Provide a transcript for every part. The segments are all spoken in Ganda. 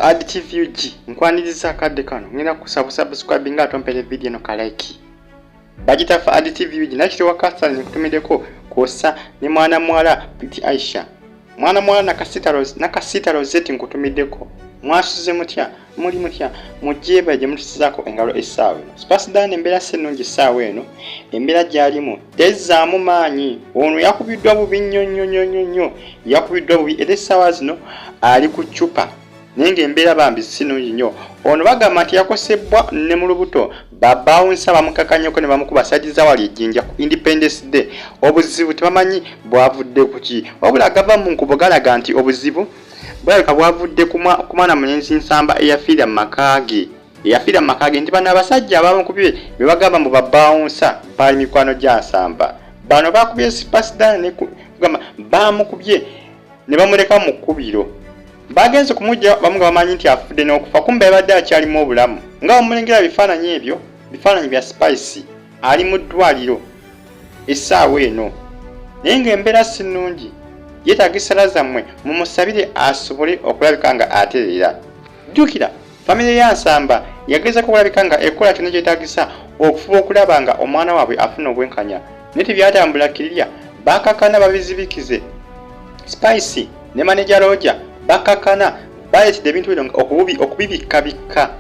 Bagitafa Ad TV UG nkwaniriza akadde kano ngenda kusaba subscribe nga tompere video no kalike. Bagitafa Ad TV UG nakyo wakasa nikutumideko kosa ne mwana mwala Piti Aisha. Mwana mwala nakasita Rosette nkutumideko. Mwasuze mutya muli mutya mujeba je mutusizako engalo esawe. Spasidan embera senungi sawe eno embera gyalimu tezaamu maanyi ono yakubiddwa bubi nnyonnyonnyonnyo yakubiddwa bubi era esawa zino ali ku chupa nenge embera bambi sinungi nnyo ono bagamba nti yakosebwa ne mu lubuto babawunsa bamukakanyeko ne bamukuba sajiza wali ejjinja ku Independence Day obuzibu tebamanyi bwavudde kuki wabula gava mu nkubogalaga nti obuzibu bwaleka bwavudde ku mwana munyenzi nsamba eyafiira mu makage nti bano abasajja abamukubye be bagamba mu babawunsa bali mikwano gya nsamba bano bakubye Spasidan ne kugamba bamukubye ne bamuleka mu kkubiro bagenze kumujja bamuga bamanyi nti afudde n'okufa kumbe badde akyalimu obulamu nga omulengera bifaananyi ebyo bifaananyi bya Spice ali mu ddwaliro essaawa eno naye ng'embeera si nnungi yeetagisa lazammwe mumusabire asobole okulabika nga atereera. Jjukira famire ya Nsamba yagezako okulabika nga ekola kyonna kyetagisa okufuba okulaba nga omwana waabwe afuna obwenkanya naye tebyatambula kirya bakakana babizibikize. Spice ne manager Roger bakakana baletedde ebintu bino okubibikabika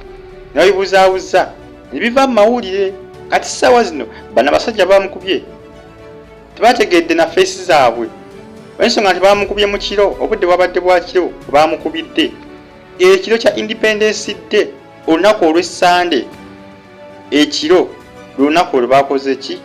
ne babibuzaabuza ne biva mu mawulire kati ssaawa zino bano abasajja bamukubye tebategedde na feesi zaabwe ensonga nti bamukubye mu kiro obudde bwabadde bwa kiro bamukubidde ekiro kya Independence Day olunaku olw'Essande ekiro lunaku olwakoze ki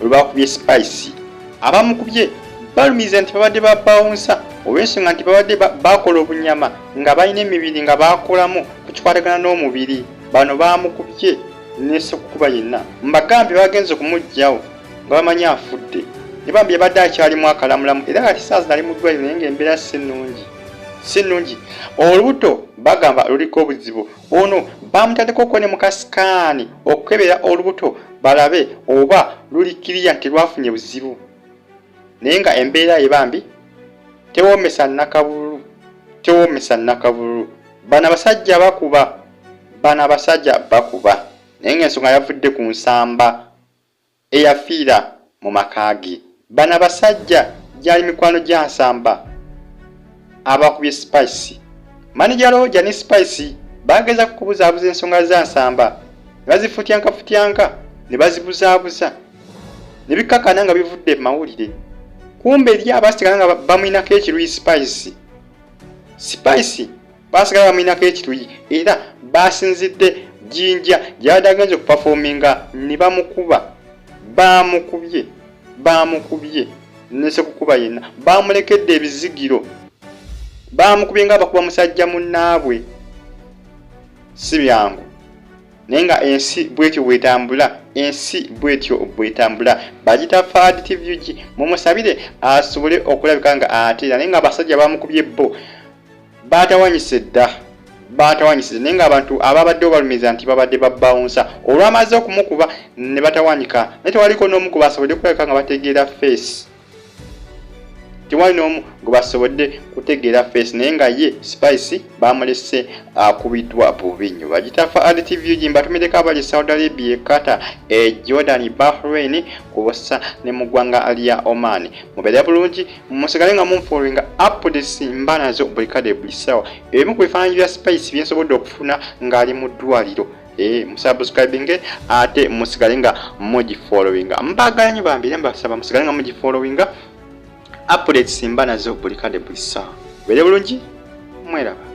olwakubye Spice abamukubye balumiza nti babadde babawunsa olw'ensonga nti babadde bakola obunyama nga balina emibiri nga bakolamu kukikwatagana n'omubiri bano bamukubye nesekukuba yenna mbagambe bagenze kumugjawo nga bamanyi afudde ne bambi yabadde akyalimu akalamulamu era kati saa zino ali mu ddwaliro naye ng'embeera si nnungi olubuto bagamba luliko obuzibu ono bamutaddeko ne mukasikaani okukebera olubuto balabe oba lulikiriya nti lwafunye buzibu naye nga embeera ye bambi tewoomesa nnakabululu bano abasajja bakuba naye ng'ensonga yavudde ku nsamba eyafiira mu makaage bano abasajja gyali mikwano gya Nsamba abakubye Spice manager Roger ne Spice bageza kukubuzaabuza ensonga za Nsamba ne bazifutyanka ne bazibuzaabuza ne bikakana nga bivudde mu mawulire kumbe eri abasigala nga bamwinako ekiruyi Spice basigala bamwinako ekiruyi era basinzidde jjinja gyabadde agenze okupafominga ne bamukubye nesekukuba yenna bamulekedde ebizigiro bamukubye nga bakuba musajja munnaabwe si byangu naye nga ensi bwetyo bwetambula Bagitafa Ad TV UG mumusabire asobole okulabika nga ateera naye nga abasajja bamukubye bo batawanyise naye nga abantu ababadde balumiza nti babadde babawunsa olwamaze okumukuba ne batawanyika naye tewaliko n'omu gwe basobodde kulabika nga bategeera face tewali n'omu gwe basobodde kutegeera face naye nga ye Spice bamulese akubiddwa bubi nnyo. Bagitafa Ad TV UG mbatumireko abali Saudi Arabia, Qatar, Jordan, Bahrain kubosa ne mu ggwanga lya Oman. Mubeere bulungi musigale nga mumfollowinga updates mba nazo buli kadde buli ssaawa ebimu ku bifaananyi bya Spice byensobodde okufuna ng'ali mu ddwaliro musubscribing ate musigale nga mugifollowinga mbagala nnyo bambire mbasaba musigale nga mugifollowinga updates mba nazo buli kadde buli ssaawa. Mubeere bulungi mweraba.